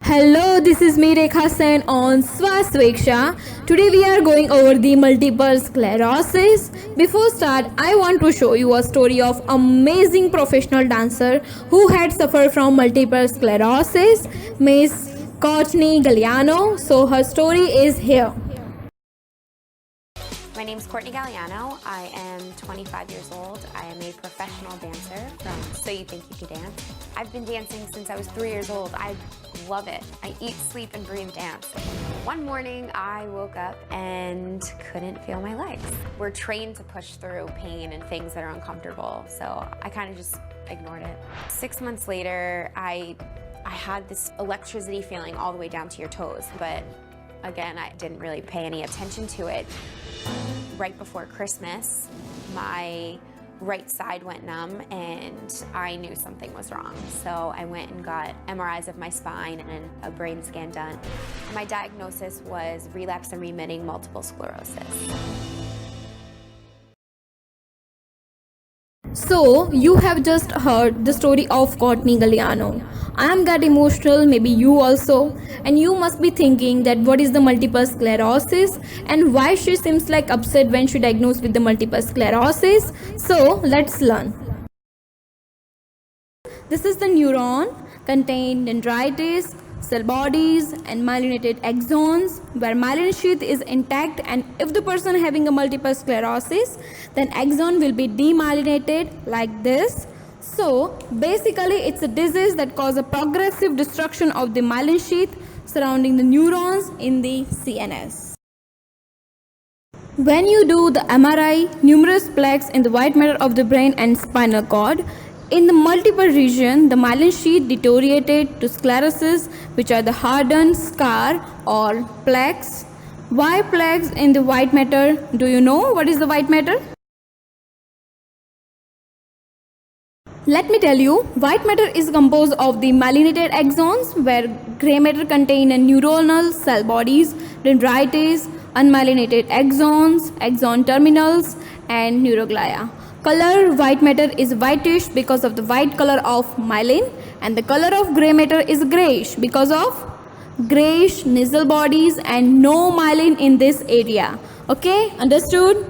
Hello, this is me Rekha Sen on Swasweksha. Today we are going over the multiple sclerosis. Before start, I want to show you a story of amazing professional dancer who had suffered from multiple sclerosis, Miss Courtney Galliano. So her story is here. My name is Courtney Galliano. I am 25 years old. I am a professional dancer from So You Think You Can Dance. I've been dancing since I was 3 years old. I love it. I eat, sleep, and breathe dance. One morning, I woke up and couldn't feel my legs. We're trained to push through pain and things that are uncomfortable, so I kind of just ignored it. 6 months later, I had this electricity feeling all the way down to your toes, but again, I didn't really pay any attention to it. Right before Christmas, my right side went numb and I knew something was wrong. So I went and got MRIs of my spine and a brain scan done. My diagnosis was relapse and remitting multiple sclerosis. So, you have just heard the story of Courtney Galliano. I am getting emotional, maybe you also, and you must be thinking that what is the multiple sclerosis and why she seems like upset when she diagnosed with the multiple sclerosis. So, let's learn. This is the neuron contained dendrites, cell bodies and myelinated axons where myelin sheath is intact, and if the person having a multiple sclerosis, then axon will be demyelinated like this. So basically it's a disease that causes a progressive destruction of the myelin sheath surrounding the neurons in the CNS. When you do the MRI, numerous plaques in the white matter of the brain and spinal cord. In the multiple region, the myelin sheath deteriorated to sclerosis, which are the hardened scar or plaques. Why plaques in the white matter? Do you know what is the white matter? Let me tell you, white matter is composed of the myelinated axons, where gray matter contain neuronal cell bodies, dendrites, unmyelinated axons, axon terminals, and neuroglia. Color white matter is whitish because of the white color of myelin, and the color of gray matter is grayish because of grayish nasal bodies and no myelin in this area. Okay, understood?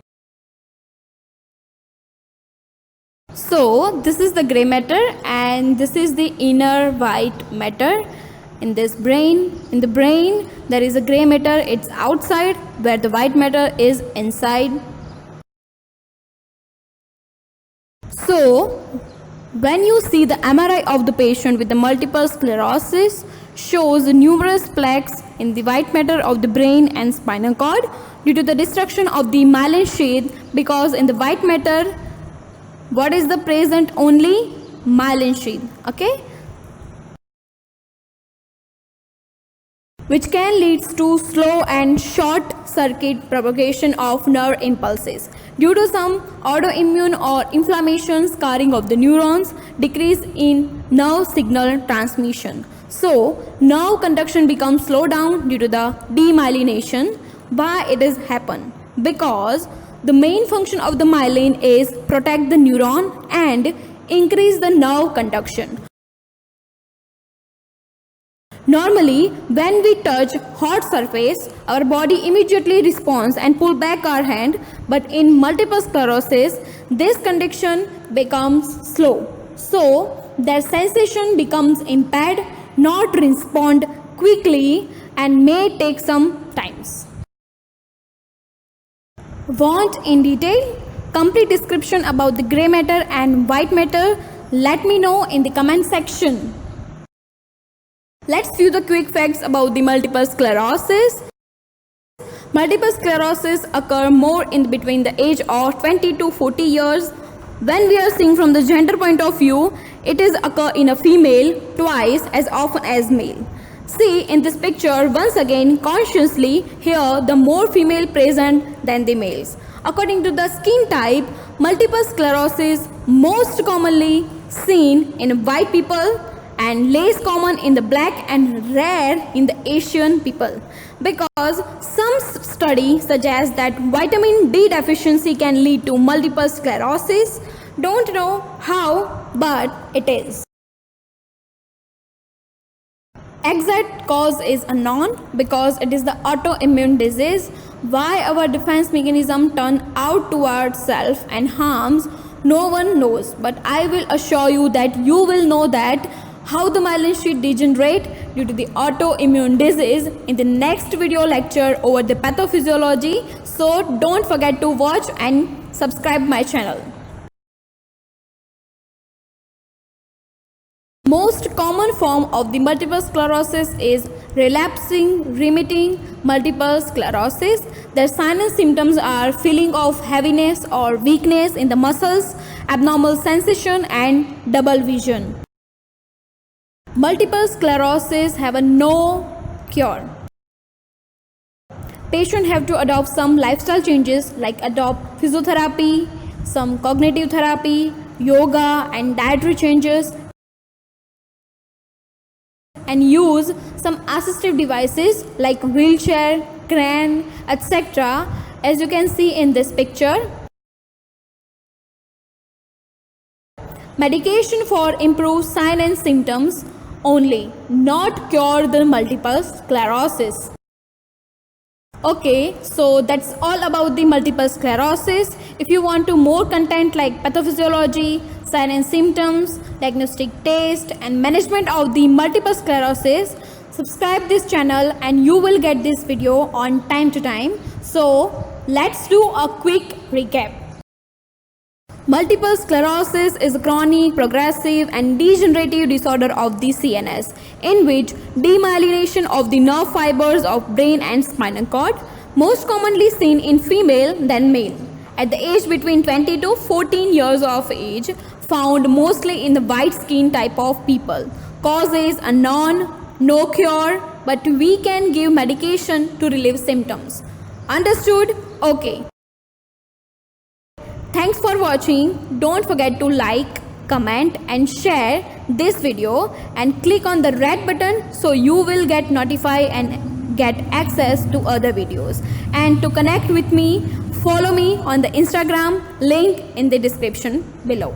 So this is the gray matter and this is the inner white matter in this brain. In the brain there is a gray matter, it's outside, where the white matter is inside. So when you see the MRI of the patient with the multiple sclerosis, shows numerous plaques in the white matter of the brain and spinal cord due to the destruction of the myelin sheath, because in the white matter what is the present? Only myelin sheath, okay, which can lead to slow and short circuit propagation of nerve impulses due to some autoimmune or inflammation, scarring of the neurons, decrease in nerve signal transmission. So nerve conduction becomes slowed down due to the demyelination. Why it is happen? Because the main function of the myelin is protect the neuron and increase the nerve conduction. Normally, when we touch hot surface, our body immediately responds and pull back our hand, but in multiple sclerosis, this condition becomes slow. So, their sensation becomes impaired, not respond quickly, and may take some times. Want in detail? Complete description about the gray matter and white matter? Let me know in the comment section. Let's view the quick facts about the multiple sclerosis. Multiple sclerosis occur more in between the age of 20 to 40 years. When we are seeing from the gender point of view, it is occur in a female twice as often as male. See in this picture once again consciously, here the more female present than the males. According to the skin type, multiple sclerosis most commonly seen in white people and less common in the black and rare in the Asian people, because some study suggests that vitamin D deficiency can lead to multiple sclerosis. Don't know how, but it is. Exact cause is unknown because it is the autoimmune disease. Why our defense mechanism turn out towards self and harms, no one knows. But I will assure you that you will know that how the myelin sheath degenerate due to the autoimmune disease in the next video lecture over the pathophysiology. So don't forget to watch and subscribe my channel. Most common form of the multiple sclerosis is relapsing remitting multiple sclerosis. Their signs and symptoms are feeling of heaviness or weakness in the muscles, abnormal sensation and double vision. Multiple sclerosis have a no cure. Patients have to adopt some lifestyle changes like adopt physiotherapy, some cognitive therapy, yoga and dietary changes, and use some assistive devices like wheelchair, crane, etc. as you can see in this picture. Medication for improve sign and symptoms only, not cure the multiple sclerosis. Okay, so that's all about the multiple sclerosis. If you want to more content like pathophysiology, sign and symptoms, diagnostic test and management of the multiple sclerosis, subscribe this channel and you will get this video on time to time. So let's do a quick recap. Multiple sclerosis is a chronic, progressive and degenerative disorder of the CNS in which demyelination of the nerve fibers of brain and spinal cord, most commonly seen in female than male. At the age between 20 to 14 years of age, found mostly in the white skin type of people. Cause is unknown, no cure, but we can give medication to relieve symptoms. Understood? Okay. Thanks for watching. Don't forget to like, comment and share this video and click on the red button so you will get notified and get access to other videos. And to connect with me, follow me on the Instagram, link in the description below.